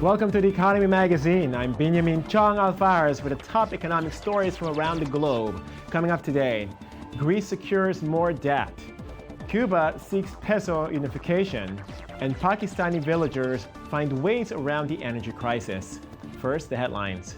Welcome to the Economy Magazine. I'm Benjamin Chong Alvarez with the top economic stories from around the globe. Coming up today, Greece secures more debt. Cuba seeks peso unification. And Pakistani villagers find ways around the energy crisis. First, the headlines.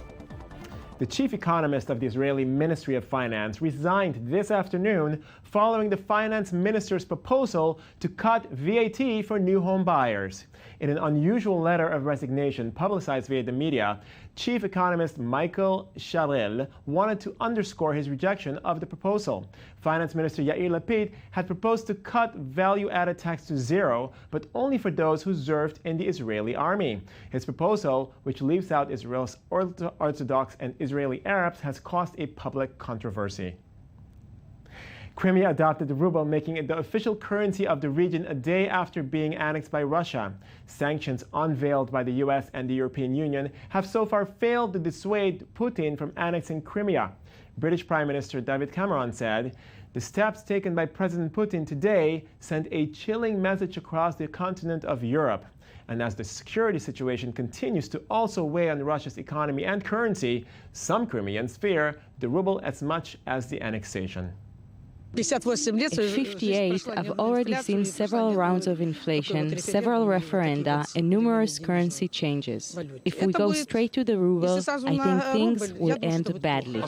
The chief economist of the Israeli Ministry of Finance resigned this afternoon following the finance minister's proposal to cut VAT for new home buyers. In an unusual letter of resignation publicized via the media, chief economist Michael Sharel wanted to underscore his rejection of the proposal. Finance Minister Yair Lapid had proposed to cut value-added tax to zero, but only for those who served in the Israeli army. His proposal, which leaves out Israel's Orthodox and Israeli Arabs, has caused a public controversy. Crimea adopted the ruble, making it the official currency of the region a day after being annexed by Russia. Sanctions unveiled by the US and the European Union have so far failed to dissuade Putin from annexing Crimea. British Prime Minister David Cameron said, "The steps taken by President Putin today sent a chilling message across the continent of Europe." And as the security situation continues to also weigh on Russia's economy and currency, some Crimeans fear the ruble as much as the annexation. At 58, I've already seen several rounds of inflation, several referenda, and numerous currency changes. If we go straight to the ruble, I think things will end badly.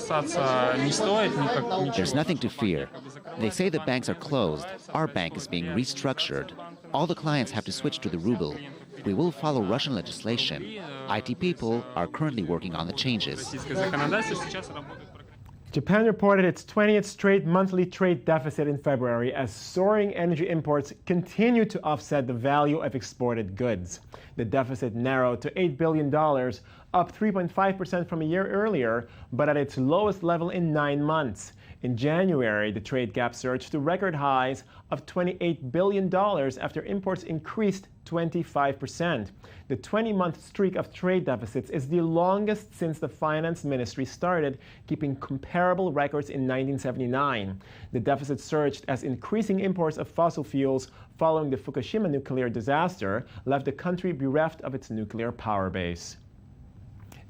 There's nothing to fear. They say the banks are closed. Our bank is being restructured. All the clients have to switch to the ruble. We will follow Russian legislation. IT people are currently working on the changes. Japan reported its 20th straight monthly trade deficit in February as soaring energy imports continue to offset the value of exported goods. The deficit narrowed to $8 billion, up 3.5% from a year earlier, but at its lowest level in 9 months. In January, the trade gap surged to record highs of $28 billion after imports increased 25%. The 20-month streak of trade deficits is the longest since the finance ministry started keeping comparable records in 1979. The deficit surged as increasing imports of fossil fuels following the Fukushima nuclear disaster left the country bereft of its nuclear power base.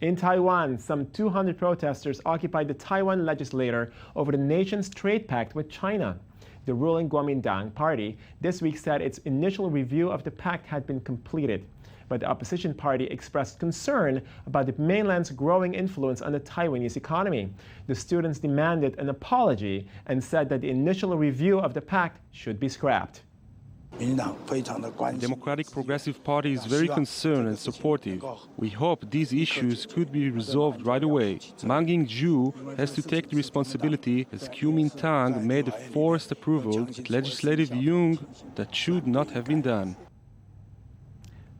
In Taiwan, some 200 protesters occupied the Taiwan legislature over the nation's trade pact with China. The ruling Kuomintang party this week said its initial review of the pact had been completed, but the opposition party expressed concern about the mainland's growing influence on the Taiwanese economy. The students demanded an apology and said that the initial review of the pact should be scrapped. The Democratic Progressive Party is very concerned and supportive. We hope these issues could be resolved right away. Mang Ying-ju has to take the responsibility as Kuomintang made a forced approval at Legislative Yung that should not have been done.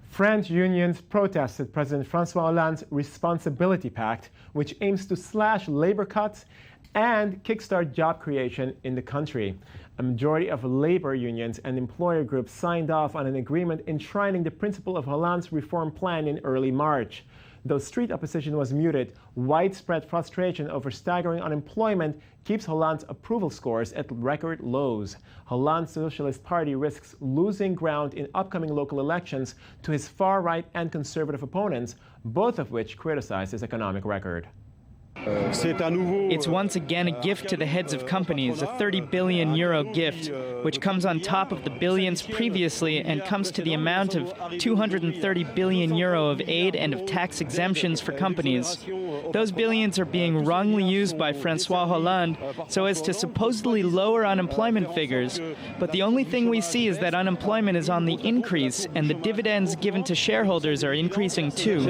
French unions protested President François Hollande's Responsibility Pact, which aims to slash labor cuts and kickstart job creation in the country. A majority of labor unions and employer groups signed off on an agreement enshrining the principle of Hollande's reform plan in early March. Though street opposition was muted, widespread frustration over staggering unemployment keeps Hollande's approval scores at record lows. Hollande's Socialist Party risks losing ground in upcoming local elections to his far-right and conservative opponents, both of which criticize his economic record. It's once again a gift to the heads of companies, a €30 billion gift, which comes on top of the billions previously and comes to the amount of €230 billion of aid and of tax exemptions for companies. Those billions are being wrongly used by François Hollande so as to supposedly lower unemployment figures. But the only thing we see is that unemployment is on the increase and the dividends given to shareholders are increasing too.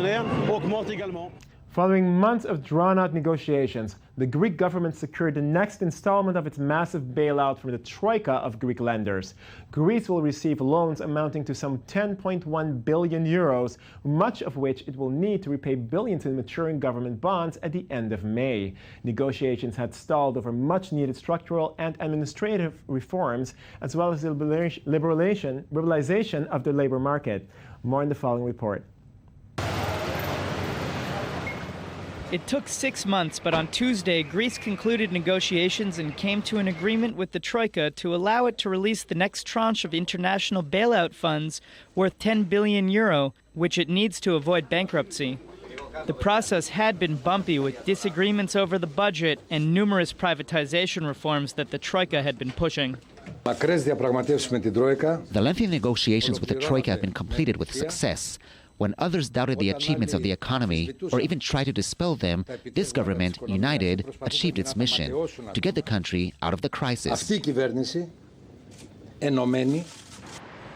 Following months of drawn-out negotiations, the Greek government secured the next installment of its massive bailout from the troika of Greek lenders. Greece will receive loans amounting to some €10.1 billion, much of which it will need to repay billions in maturing government bonds at the end of May. Negotiations had stalled over much-needed structural and administrative reforms, as well as the liberalization of the labor market. More in the following report. It took 6 months, but on Tuesday, Greece concluded negotiations and came to an agreement with the Troika to allow it to release the next tranche of international bailout funds worth €10 billion, which it needs to avoid bankruptcy. The process had been bumpy, with disagreements over the budget and numerous privatization reforms that the Troika had been pushing. The lengthy negotiations with the Troika have been completed with success. When others doubted the achievements of the economy or even tried to dispel them, this government, united, achieved its mission to get the country out of the crisis.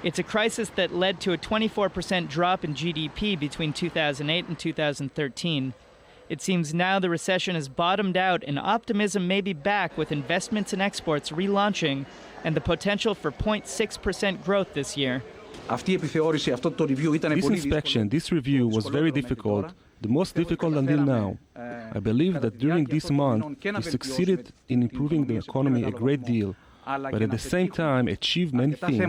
It's a crisis that led to a 24% drop in GDP between 2008 and 2013. It seems now the recession has bottomed out and optimism may be back, with investments and exports relaunching and the potential for 0.6% growth this year. This inspection, this review was very difficult, the most difficult until now. I believe that during this month we succeeded in improving the economy a great deal, but at the same time achieved many things.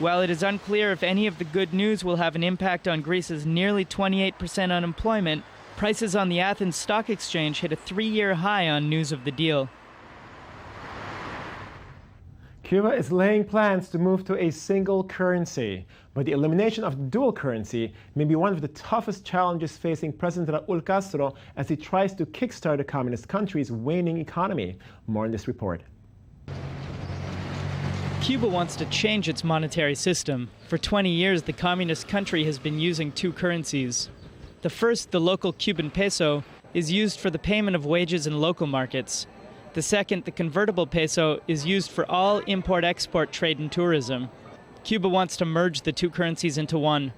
While it is unclear if any of the good news will have an impact on Greece's nearly 28% unemployment, prices on the Athens Stock Exchange hit a 3-year high on news of the deal. Cuba is laying plans to move to a single currency, but the elimination of dual currency may be one of the toughest challenges facing President Raúl Castro as he tries to kickstart the communist country's waning economy. More in this report. Cuba wants to change its monetary system. For 20 years, the communist country has been using two currencies. The first, the local Cuban peso, is used for the payment of wages in local markets. The second, the convertible peso, is used for all import-export trade and tourism. Cuba wants to merge the two currencies into one.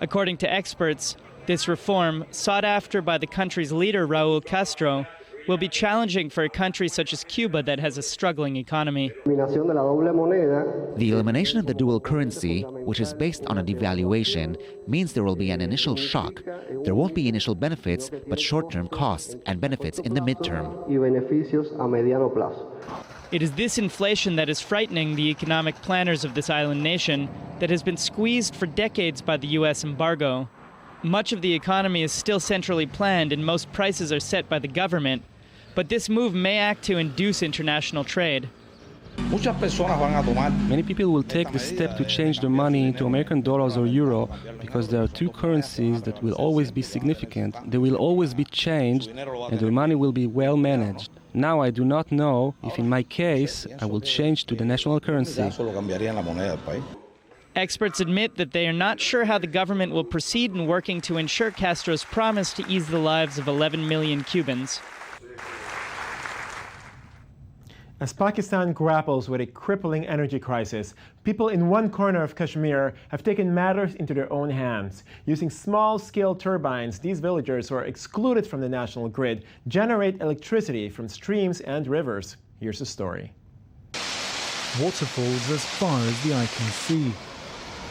According to experts, this reform, sought after by the country's leader Raúl Castro, will be challenging for a country such as Cuba that has a struggling economy. The elimination of the dual currency, which is based on a devaluation, means there will be an initial shock. There won't be initial benefits, but short-term costs and benefits in the midterm. It is this inflation that is frightening the economic planners of this island nation that has been squeezed for decades by the U.S. embargo. Much of the economy is still centrally planned and most prices are set by the government. But this move may act to induce international trade. Many people will take the step to change their money into American dollars or euro because there are two currencies that will always be significant. They will always be changed and their money will be well managed. Now I do not know if in my case I will change to the national currency. Experts admit that they are not sure how the government will proceed in working to ensure Castro's promise to ease the lives of 11 million Cubans. As Pakistan grapples with a crippling energy crisis, people in one corner of Kashmir have taken matters into their own hands. Using small-scale turbines, these villagers who are excluded from the national grid generate electricity from streams and rivers. Here's the story. Waterfalls as far as the eye can see.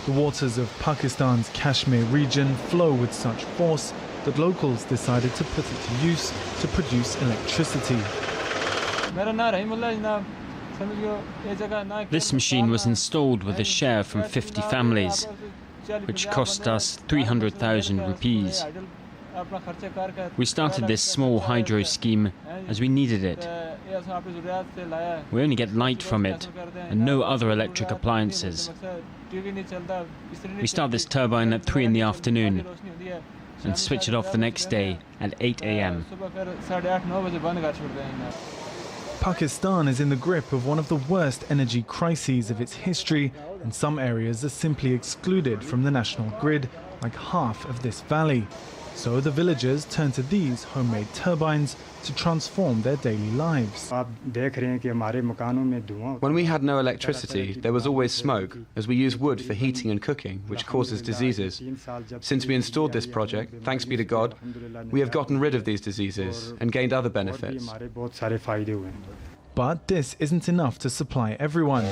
The waters of Pakistan's Kashmir region flow with such force that locals decided to put it to use to produce electricity. This machine was installed with a share from 50 families, which cost us 300,000 rupees. We started this small hydro scheme as we needed it. We only get light from it and no other electric appliances. We start this turbine at 3 in the afternoon and switch it off the next day at 8 a.m. Pakistan is in the grip of one of the worst energy crises of its history, and some areas are simply excluded from the national grid, like half of this valley. So the villagers turn to these homemade turbines to transform their daily lives. When we had no electricity, there was always smoke, as we use wood for heating and cooking, which causes diseases. Since we installed this project, thanks be to God, we have gotten rid of these diseases and gained other benefits. But this isn't enough to supply everyone.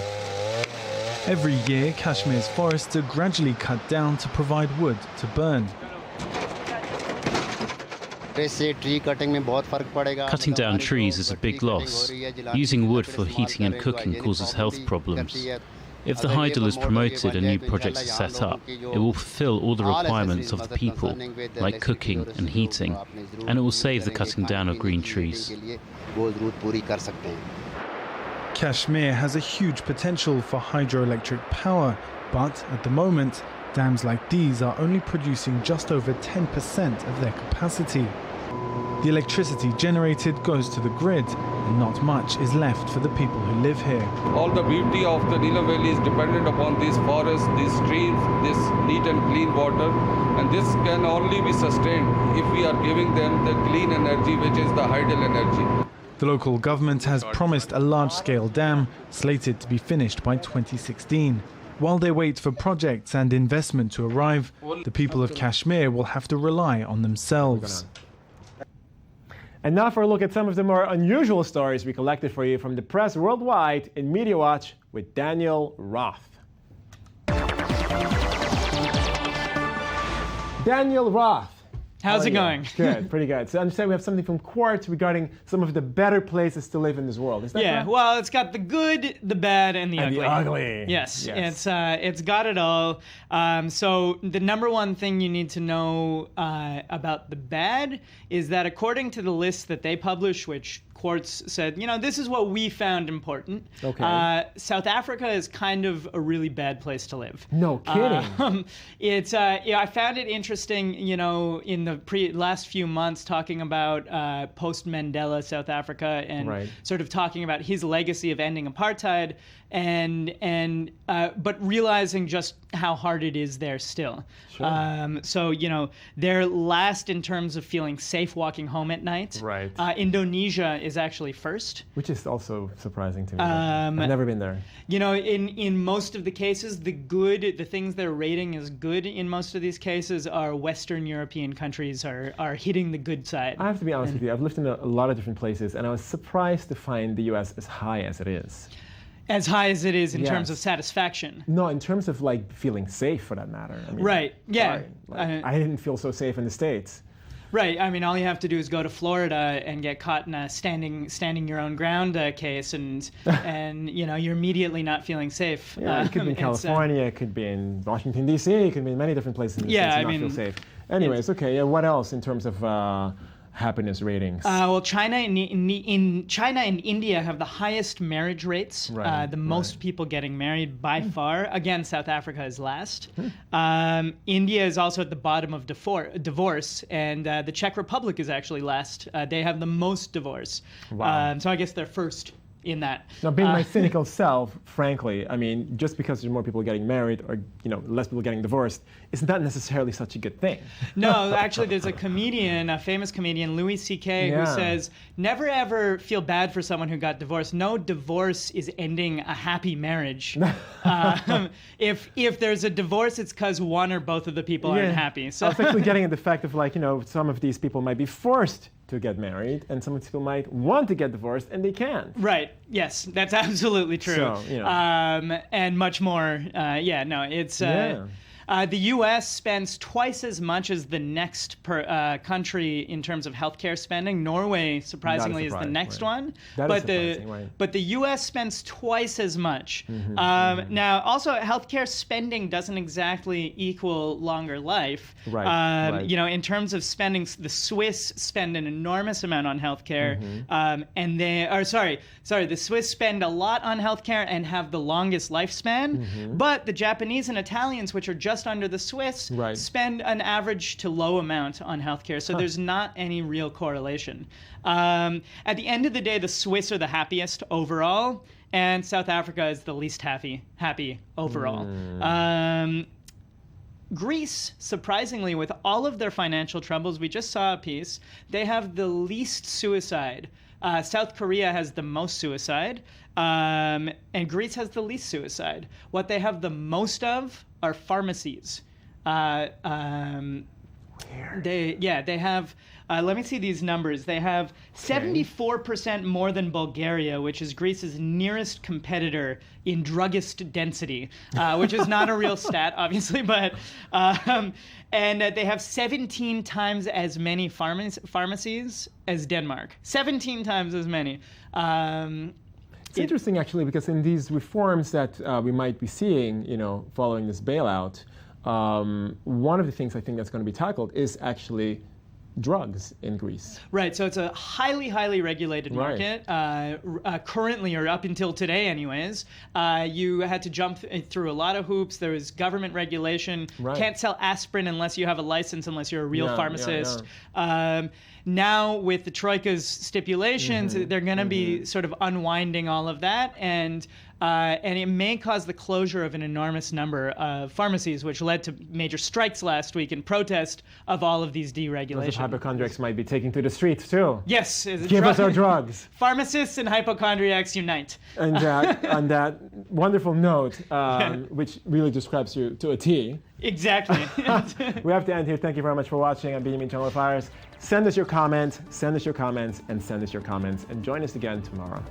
Every year, Kashmir's forests are gradually cut down to provide wood to burn. Cutting down trees is a big loss. Using wood for heating and cooking causes health problems. If the hydel is promoted and new projects are set up, it will fulfill all the requirements of the people, like cooking and heating, and it will save the cutting down of green trees. Kashmir has a huge potential for hydroelectric power, but at the moment, dams like these are only producing just over 10% of their capacity. The electricity generated goes to the grid, and not much is left for the people who live here. All the beauty of the Neelam Valley is dependent upon these forests, these streams, this neat and clean water, and this can only be sustained if we are giving them the clean energy, which is the hydel energy. The local government has promised a large-scale dam, slated to be finished by 2016. While they wait for projects and investment to arrive, the people of Kashmir will have to rely on themselves. And now for a look at some of the more unusual stories we collected for you from the press worldwide in Media Watch with Daniel Roth. Daniel Roth. How's it going? Good, pretty good. So I understand we have something from Quartz regarding some of the better places to live in this world. Is that correct? Well, it's got the good, the bad, and the ugly. The ugly. Yes. It's got it all. So the number one thing you need to know about the bad is that according to the list that they publish, which Quartz said, this is what we found important. Okay. South Africa is kind of a really bad place to live. No kidding. I found it interesting, in the last few months talking about post-Mandela South Africa and sort of talking about his legacy of ending apartheid but realizing just how hard it is there still. Sure. So, they're last in terms of feeling safe walking home at night. Right. Indonesia is actually first. Which is also surprising to me. I've never been there. In most of the cases, the things they're rating as good in most of these cases are Western European countries are hitting the good side. I have to be honest with you. I've lived in a lot of different places, and I was surprised to find the U.S. as high as it is. As high as it is in terms of satisfaction. No, in terms of feeling safe, for that matter. I mean, right. Yeah. I didn't feel so safe in the States. Right. I mean, all you have to do is go to Florida and get caught in a standing your own ground case, and you're immediately not feeling safe. Yeah, it could be in California, it could be in Washington D.C., it could be in many different places in the States and not feel safe. Anyways, okay. Yeah. What else in terms of happiness ratings? Well, China and India have the highest marriage rates, the most people getting married by far. Again, South Africa is last. India is also at the bottom of divorce, and the Czech Republic is actually last. They have the most divorce. Wow. So I guess they're first in that. Now, being my cynical self, frankly, I mean, just because there's more people getting married or less people getting divorced, isn't that necessarily such a good thing? No, actually, there's a famous comedian, Louis C.K., who says, never ever feel bad for someone who got divorced. No divorce is ending a happy marriage. If there's a divorce, it's because one or both of the people aren't happy. So I was actually getting at the fact of some of these people might be forced to get married, and some people might want to get divorced, and they can't. Right. Yes, that's absolutely true. So, and much more. It's. The U.S. spends twice as much as the next country in terms of healthcare spending. Norway, surprisingly, is the next one. But the U.S. spends twice as much. Now, also, healthcare spending doesn't exactly equal longer life. Right. In terms of spending, the Swiss spend an enormous amount on healthcare, the Swiss spend a lot on healthcare and have the longest lifespan. But the Japanese and Italians, which are just under the Swiss, spend an average to low amount on healthcare. So there's not any real correlation. At the end of the day, the Swiss are the happiest overall, and South Africa is the least happy overall. Greece, surprisingly, with all of their financial troubles, we just saw a piece, they have the least suicide. South Korea has the most suicide, and Greece has the least suicide. What they have the most of are pharmacies. Weird. They have, let me see these numbers. They have 74% more than Bulgaria, which is Greece's nearest competitor in druggist density, which is not a real stat, obviously, but, and they have 17 times as many pharmacies as Denmark. 17 times as many. It's interesting, actually, because in these reforms that we might be seeing, following this bailout, one of the things I think that's going to be tackled is actually drugs in Greece. Right, so it's a highly, highly regulated market. Currently, or up until today anyways, you had to jump through a lot of hoops. There was government regulation. Can't sell aspirin unless you have a license, unless you're a real pharmacist. Now, with the Troika's stipulations, they're going to be sort of unwinding all of that, and it may cause the closure of an enormous number of pharmacies, which led to major strikes last week in protest of all of these deregulations. Those hypochondriacs might be taking to the streets too. Yes. Give us our drugs. Pharmacists and hypochondriacs unite. And on that wonderful note, which really describes you to a T. Exactly. We have to end here. Thank you very much for watching. I'm Benjamin Chong Alfares. Send us your comments, and send us your comments, and join us again tomorrow.